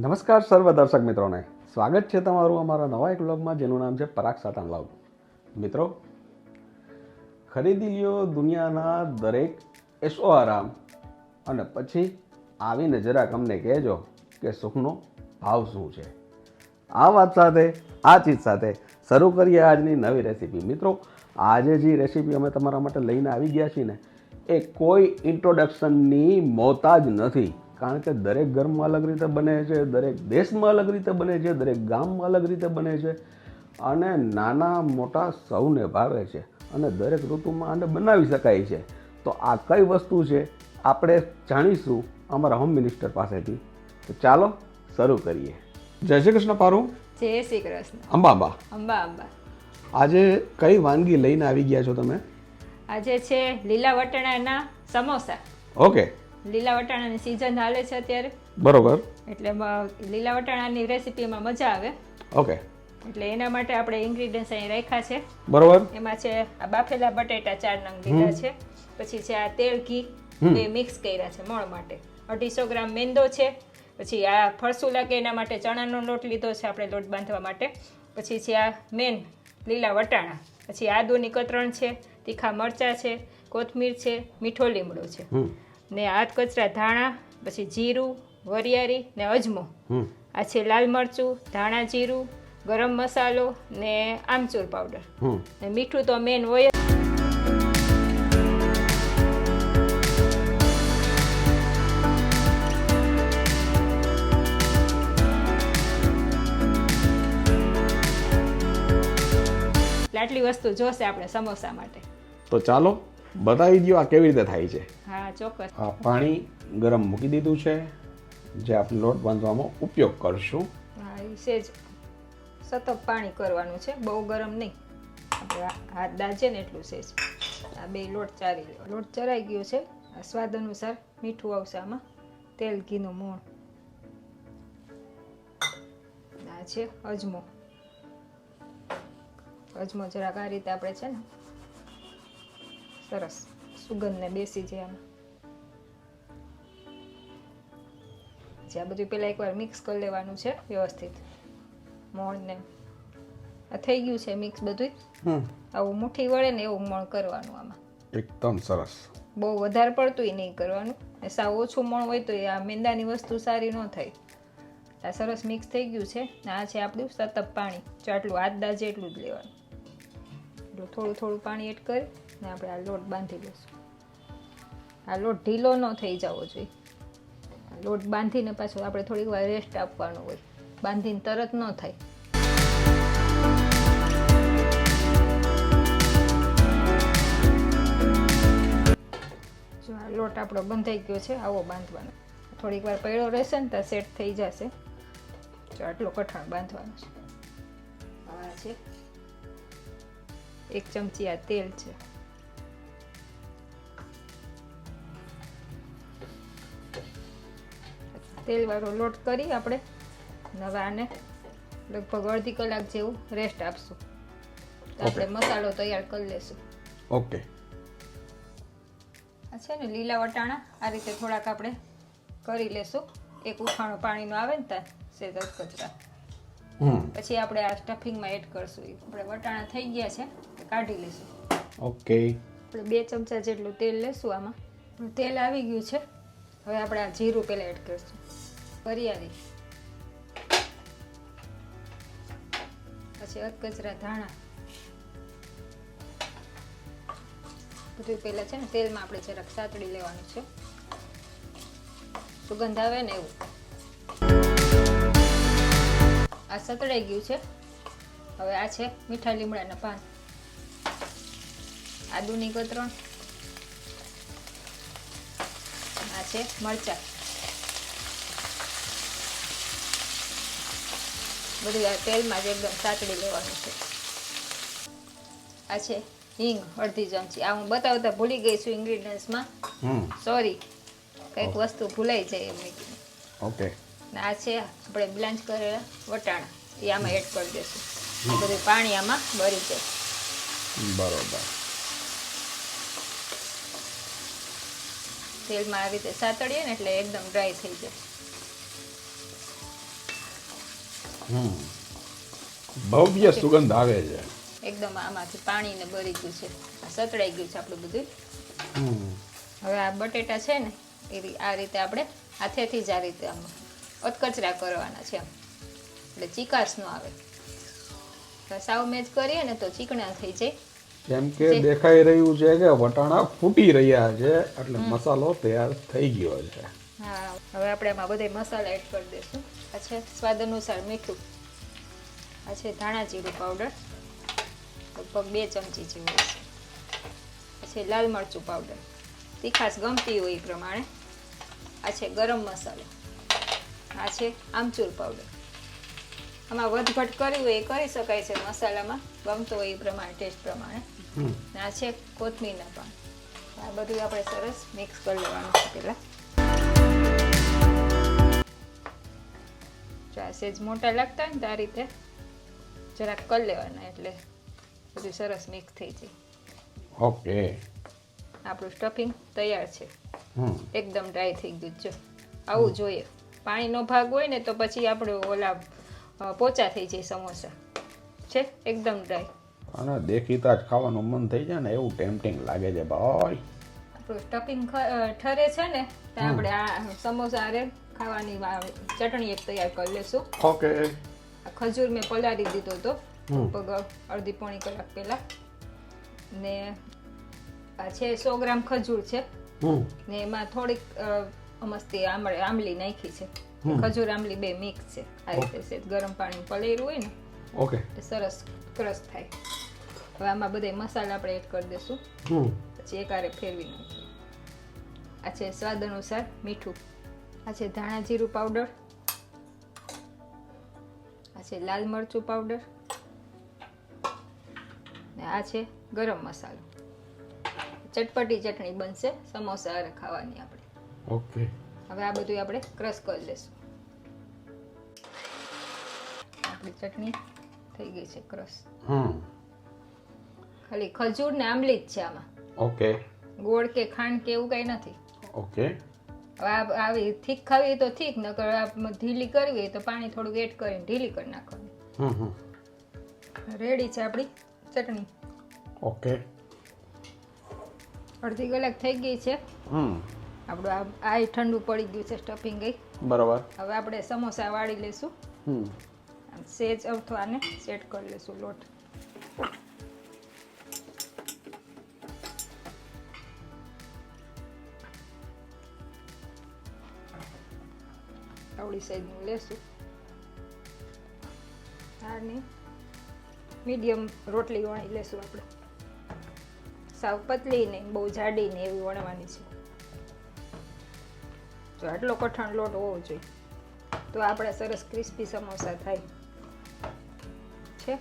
નમસ્કાર સર્વ દર્શક મિત્રોને સ્વાગત છે તમારું અમારા નવા એક વ્લોગમાં જેનું નામ છે પરાગ સાતણ વ્લોગ. મિત્રો, ખરીદી લ્યો દુનિયાના દરેક એસો આરામ અને પછી આવીને જરાક અમને કહેજો કે સુખનો ભાવ શું છે. આ વાત સાથે આ ચીજ સાથે શરૂ કરીએ આજની નવી રેસીપી. મિત્રો, આજે જે રેસીપી અમે તમારા માટે લઈને આવી ગયા છીએ ને એ કોઈ ઇન્ટ્રોડક્શનની મોહતાજ નથી, કારણ કે દરેક ઘરમાં અલગ રીતે બને છે, દરેક દેશમાં અલગ રીતે બને છે, દરેક ગામમાં અલગ રીતે બને છે અને નાના મોટા સૌને ભાવે છે અને દરેક ઋતુમાં આને બનાવી શકાય છે. તો આ કઈ વસ્તુ છે આપણે જાણીશું અમારા હોમ મિનિસ્ટર પાસેથી. તો ચાલો શરૂ કરીએ. જય શ્રી કૃષ્ણ પારુ. જય શ્રી કૃષ્ણ. અંબા. આજે કઈ વાનગી લઈને આવી ગયા છો તમે? આજે છે લીલા વટાણાના સમોસા. ઓકે. લીલા વટાણાની સિઝન હાલે છે અત્યારે, બરોબર, એટલે લીલા વટાણાની રેસીપીમાં મજા આવે. ઓકે, એટલે એના માટે આપણે ઇન્ગ્રીડિયન્ટ્સ અહીં રાખ્યા છે. બરોબર. એમાં છે આ બાફેલા બટેટા 4 નંગ લીધા છે, પછી છે આ તેલ ઘી બે મિક્સ કર્યા છે મોણ માટે, 250 ગ્રામ મેંદો છે, પછી આ ફરસું લાગે એના માટે ચણાનો લોટ લીધો છે આપણે લોટ બાંધવા માટે, પછી છે આ મેન લીલા વટાણા, પછી આદુની કતરણ છે, તીખા મરચાં છે, કોથમીર છે, મીઠો લીમડો છે ને આદ કચરા ધાણા, પછી જીરું, વરિયાળી ને અજમો, આ છે લાલ મરચું, ધાણા જીરું, ગરમ મસાલો ને આમચૂર પાવડર ને મીઠું તો મેન હોય. આટલી વસ્તુ જોશે આપણે સમોસા માટે. તો ચાલો બતાવી દો આ કેવી રીતે થાય છે. હા, ચોક્કસ. આ પાણી ગરમ મૂકી દીધું છે જે આપણે લોટ બાંધવામાં ઉપયોગ કરશું. હા, એ સેજ સતત પાણી કરવાનું છે, બહુ ગરમ નહીં, આપણે હાથ દાજે ને એટલું સેજ. આ બે લોટ ચારી લો. લોટ ચરાઈ ગયો છે. આ સ્વાદ અનુસાર મીઠું આવશે આમાં, તેલ ઘીનું મોણ, આ છે અજમો. અજમો જરાક આ રીતે આપણે છે ને સરસ સુગંધને બેસી જાય આમાં. આ બધું પહેલાં એકવાર મિક્સ કરી લેવાનું છે વ્યવસ્થિત મોણને. આ થઈ ગયું છે મિક્સ બધું. આવું મુઠ્ઠી વળે ને એવું મોણ કરવાનું આમાં. એકદમ સરસ. બહુ વધારે પડતું નહીં કરવાનું, ને સાવ ઓછું મોણ હોય તો આ મેંદાની વસ્તુ સારી ન થાય. આ સરસ મિક્સ થઈ ગયું છે ને આ છે આપણું સતપ પાણી, જો આટલું હાથ દાજે એટલું જ લેવાનું. થોડું થોડું પાણી એડ કરી ને આપણે આ લોટ બાંધી લઈશું. આ લોટ ઢીલો ન થઈ જવો જોઈએ. લોટ બાંધીને પાછું આપણે થોડીક વાર રેસ્ટ આપવાનું હોય, બાંધીને તરત ન થાય. જો આ લોટ આપણો બંધાઈ ગયો છે, આવો બાંધવાનો. થોડીક વાર પડ્યો રહેશે ને તો સેટ થઈ જશે. જો આટલું કઠણ બાંધવાનું છે. આ છે 1 ચમચી આ તેલ છે. તેલવાળો લોટ કરી આપણે હવે આને લગભગ અડધી કલાક જેવું રેસ્ટ આપશું. તો આપણે મસાલો તૈયાર કરી લેશું. ઓકે. આ છે ને લીલા વટાણા આ રીતે થોડાક આપણે કરી લેશું. એક ઉફાણો પાણીનો આવે ને ત્યાં સેજ કચરા, પછી આપણે આ સ્ટફિંગમાં એડ કરશું. આપણે વટાણા થઈ ગયા છે, કાઢી લઈશું. ઓકે. આપણે 2 ચમચા જેટલું તેલ લેશું આમાં. તેલ આવી ગયું છે. હવે આપણે આ જીરું પહેલાં એડ કરીશું, વરિયાળી, પછી અધકચરા ધાણા, બધું પહેલાં છે ને તેલમાં આપણે જરાક સાતડી લેવાનું છે, સુગંધ આવે ને એવું. આ સતળાઈ ગયું છે. હવે આ છે મીઠા લીમડાના પાન, આદુની કતરણ, આ છે મરચાં, બધું આ તેલમાં જ એકદમ સાતડી લેવાનું છે. આ છે હિંગ અડધી ચમચી. આ હું બતાવતા ભૂલી ગઈ છું ઇન્ગ્રીડિયન્ટ્સમાં, સોરી, કંઈક વસ્તુ ભૂલાઈ જાય એમ. ઓકે. આ છે આપણે બ્લાન્ચ કરેલા વટાણા, એ આમાં એડ કરી દઈશું. બધું પાણી આમાં ભરી જાય. બરોબર. તેલમાં આ રીતે સાતડીએ ને એટલે એકદમ ડ્રાય થઈ જાય. ભવ્ય સુગંધ આવે છે. એકદમ આમાંથી પાણીને બળી ગયું છે, આ સતળાઈ ગયું છે આપણું બધું. હવે આ બટેટા છે ને આ રીતે આપણે હાથેથી જ આ રીતે આમ અધકચરા કરવાના છે, એટલે ચીકાશ ન આવે. સાવ મેચ કરીએ ને તો ચીકણા થઈ જાય. કેમ કે દેખાઈ રહ્યું છે કે વટાણા ફૂટી રહ્યા છે, એટલે મસાલો તૈયાર થઈ ગયો છે. હા, હવે આપણે એમાં બધા મસાલા એડ કરી દઈશું. આ છે સ્વાદ અનુસાર મીઠું, આ છે ધાણા જીરું પાવડર લગભગ 2 ચમચી જેવું હશે, આ છે લાલ મરચું પાવડર, તીખાશ ગમતી હોય એ પ્રમાણે, આ છે ગરમ મસાલો, આ છે આમચૂર પાવડર. આમાં વધઘટ કરવી હોય એ કરી શકાય છે મસાલામાં, ગમતો હોય એ પ્રમાણે, ટેસ્ટ પ્રમાણે. આ છે કોથમીરના પાન. આ બધું આપણે સરસ મિક્સ કરી લેવાનું છે પહેલાં. જો આ સેજ મોટા લાગતા હોય ને તો આ રીતે જરાક કરી લેવાના, એટલે બધું સરસ મિક્સ થઈ જાય. ઓકે, આપણું સ્ટફિંગ તૈયાર છે. એકદમ ડ્રાય થઈ ગયું. જો આવું જોઈએ, પાણીનો ભાગ હોય ને તો પછી આપણે ઓલા પોચા થઈ જાય સમોસા. છે એકદમ ડ્રાય અને દેખીતા જ ખાવાનું મન થઈ જાય ને એવું ટેમ્પટિંગ લાગે છે ભાઈ. આપણું સ્ટફિંગ ઠરે છે ને તો આપણે આ સમોસા આરે ખાવાની ચટણી એક તૈયાર કરી લેશું. ઓકે, આ ખજૂર મેં પલાળી દીધો હતો લગભગ અડધી પોણી કલાક પહેલા, ને આ છે 100 ગ્રામ ખજૂર છે, ને એમાં થોડીક મસ્તી આંબલી નાખી છે. ખજૂર આંબલી બે મિક્સ છે. આ રીતે ગરમ પાણી પલાળ્યું હોય ને ઓકે, સરસ ક્રશ થાય. હવે આમાં બધા મસાલા આપણે એડ કરી દઈશું, પછી એકારે ફેરવી નાખીએ. આ છે સ્વાદ અનુસાર મીઠું, આ છે ધાણા જીરું પાવડર, આ છે લાલ મરચું પાવડર, ને આ છે ગરમ મસાલો. ચટપટી ચટણી બનશે સમોસા હારે ખાવાની આપણે. ઓકે, હવે આ બધું આપણે ક્રશ કરી લઈશું. આપણી ચટણી થઈ ગઈ છે ક્રશ. ખાલી ખજૂર ને આંબલી જ છે આમાં. ઓકે, ગોળ કે ખાંડ કે એવું કઈ નથી. ઓકે, હવે આવી થીક ખાવી તો થીક, નકર ઢીલી કરવી હોય તો પાણી થોડુંક એડ કરીને ઢીલી કરી નાખવાની. રેડી છે આપણી ચટણી. ઓકે, અડધી કલાક થઈ ગઈ છે. આપણું આ ઠંડુ પડી ગયું છે સ્ટફિંગ. બરાબર. હવે આપણે સમોસા વાળી લેશું. સેજ અવથો આને સેટ કરી લેશું લોટ. આવડી સાઈઝનું લેશું. આની મીડિયમ રોટલી વણી લેશું આપણે. સાવ પતલી નહીં, બહુ જાડી નહીં, એવી વણવાની છે. જો આટલો કઠણ લોટ હોવો જોઈએ તો આપણે સરસ ક્રિસ્પી સમોસા થાય છે.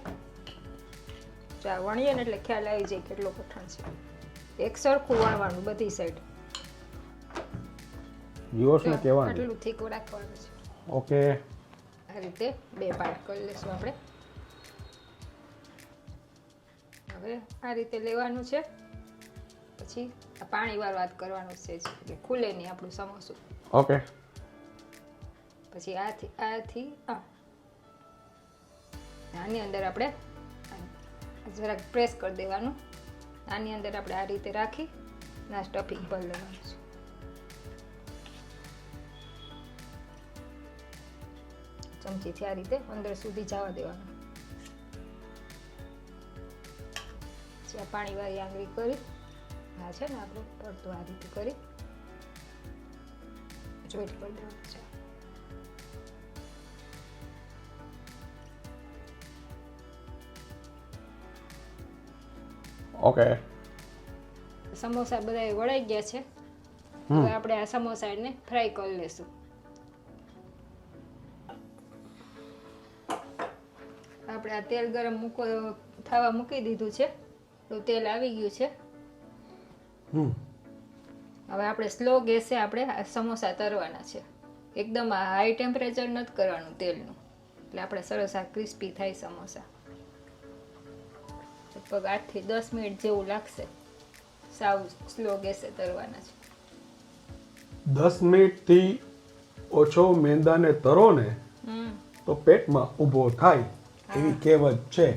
જો આ વણીએ ને એટલે ખ્યાલ આવી જાય કેટલો કઠણ છે. એક સરખું વણવાનું બધી સાઈડ. વ્યુઅર્સને કહેવાનું આટલું થીક રાખવાનું છે. ઓકે, આ રીતે 2 પાર્ટ કરી લેશું આપણે. હવે આ રીતે લેવાનું છે, પછી આ પાણીવાળું હાથ કરવાનું છે એટલે ખુલે નહીં આપણું સમોસું. ઓકે, પછી આથી આની અંદર આપણે જરાક પ્રેસ કરી દેવાનું. આની અંદર આપણે આ રીતે રાખી ના સ્ટફિંગ ભરી લેવાનું છે. ચમચીથી આ રીતે અંદર સુધી જવા દેવાનું. પછી આ પાણીવાળી આંગળી કરી આ છે ને આપણે પડતું આ રીતે કરી જોઈન્ટ કરી દેવાનું છે. ઓકે, સમોસા બધા વળાઈ ગયા છે. હવે આપણે આ સમોસા ને ફ્રાય કરી લેશું. આપણે આ તેલ ગરમ થવા મૂકી દીધું છે, તો તેલ આવી ગયું છે. હવે આપણે સ્લો ગેસે આપણે આ સમોસા તરવાના છે. એકદમ હાઈ ટેમ્પરેચર નથી કરવાનું તેલનું, એટલે આપણે સરસ આ ક્રિસ્પી થાય સમોસા. લગભગ 8 થી 10 મિનિટ જેવું લાગશે. સાવ સ્લો ગેસે તરવાના છે. 10 મિનિટથી ઓછો મેંદાને તરો ને તો પેટમાં ઊભો થાય એવી કહેવત છે.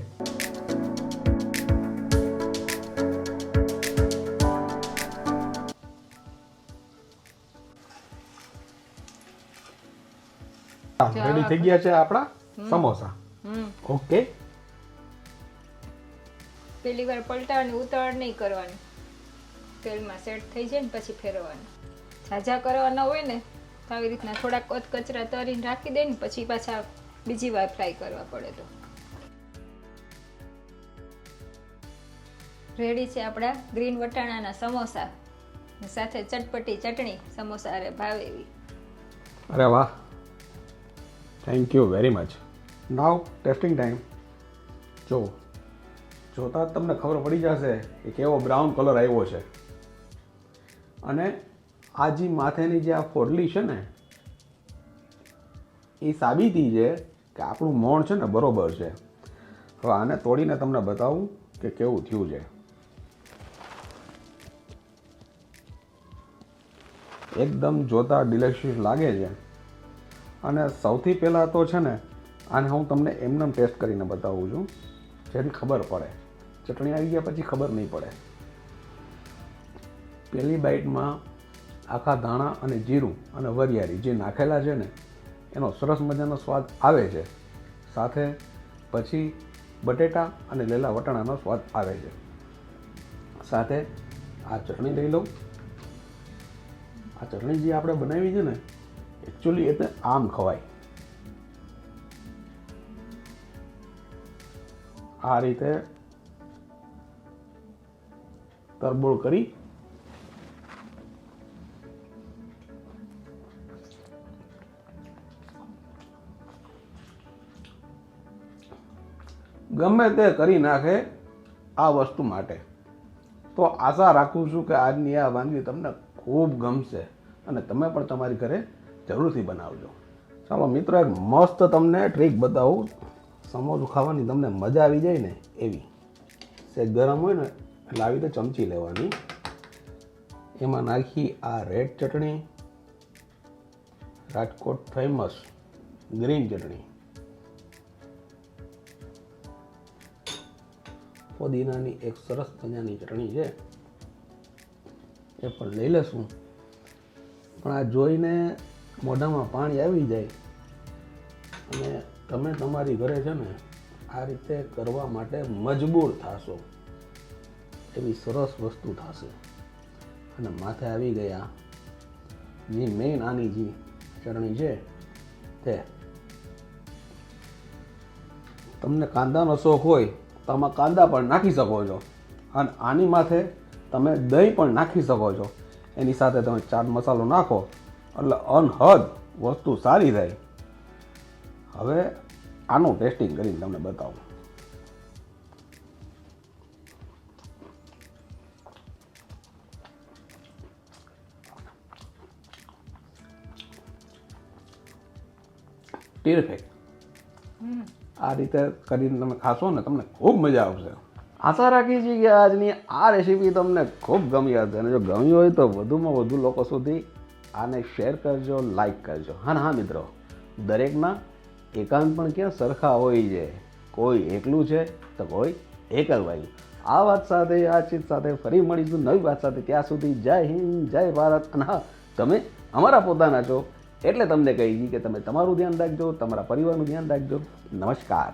રેડી થઈ ગયા છે આપણા સમોસા. ઓકે, પેલી વાર પલટાવાની ઉતાવળ નહીં કરવાની, તેલમાં સેટ થઈ જાય ને પછી ફેરવવાનું. ઝાઝા કરવાના હોય ને તો આવી રીતના થોડાક કચરા તરીને રાખી દે ને પછી પાછા બીજી વાર ફ્રાય કરવા પડે. તો રેડી છે આપણા ગ્રીન વટાણાના સમોસા, સાથે ચટપટી ચટણી. સમોસા અરે ભાવે એવી. અરે વાહ, thank you very much. Now testing time. જો જોતા જ તમને ખબર પડી જશે કે કેવો બ્રાઉન કલર આવ્યો છે. અને આ જે માથેની જે આ ફોડલી છે ને એ સાબિતી છે કે આપણું મોણ છે ને બરોબર છે. હવે આને તોડીને તમને બતાવું કે કેવું થયું છે. એકદમ જોતા ડિલિશિયસ લાગે છે. અને સૌથી પહેલાં તો છે ને આને હું તમને એમને ટેસ્ટ કરીને બતાવું છું, જેથી ખબર પડે. ચટણી આવી ગયા પછી ખબર નહીં પડે. પહેલી બાઈટમાં આખા ધાણા અને જીરું અને વરિયાળી જે નાખેલા છે ને એનો સરસ મજાનો સ્વાદ આવે છે. સાથે પછી બટેટા અને લીલા વટાણાનો સ્વાદ આવે છે. સાથે આ ચટણી લઈ લઉં. આ ચટણી જે આપણે બનાવી છે ને એકચ્યુઅલી એટલે આમ ખવાય. આ રીતે તરબોળ કરી ગમે તે કરી નાખે આ વસ્તુ માટે. તો આશા રાખું છું કે આજની આ વાનગી તમને ખૂબ ગમશે અને તમે પણ તમારી ઘરે જરૂરથી બનાવજો. ચાલો મિત્રો, એક મસ્ત તમને ટ્રીક બતાવું. સમોસું ખાવાની તમને મજા આવી જાય ને એવી. સેજ ગરમ હોય ને એટલે આવી રીતે ચમચી લેવાની, એમાં નાખી આ રેડ ચટણી, રાજકોટ ફેમસ ગ્રીન ચટણી, પુદીનાની એક સરસ મજાની ચટણી છે એ પણ લઈ લેશું. પણ આ જોઈને મોઢામાં પાણી આવી જાય અને તમે તમારી ઘરે છે ને આ રીતે કરવા માટે મજબૂર થશો એવી સરસ વસ્તુ થશે. અને માથે આવી ગયા જે મેઇન આની જે ચટણી છે તે. તમને કાંદાનો શોખ હોય તો આમાં કાંદા પણ નાખી શકો છો. અને આની માથે તમે દહીં પણ નાખી શકો છો. એની સાથે તમે ચાટ મસાલો નાખો એટલે અનહદ વસ્તુ સારી થાય. હવે આનું ટેસ્ટિંગ કરીને તમને બતાવું. પરફેક્ટ. આ રીતે કરીને તમે ખાશો ને તમને ખૂબ મજા આવશે. આશા રાખી છે કે આજની આ રેસીપી તમને ખૂબ ગમી હશે. અને જો ગમી હોય તો વધુમાં વધુ લોકો સુધી આને શેર કરજો, લાઈક કરજો. હા મિત્રો, દરેકના એકાંત પણ ક્યાં સરખા હોય છે. કોઈ એકલું છે તો કોઈ એકલવાયું. આ વાત સાથે, આ ચીજ સાથે ફરી મળીશું નવી વાત સાથે. ત્યાં સુધી જય હિન્દ, જય ભારત. અને હા, તમે અમારા પોતાના છો એટલે તમને કહી કે તમે તમારું ધ્યાન રાખજો, તમારા પરિવારનું ધ્યાન રાખજો. નમસ્કાર.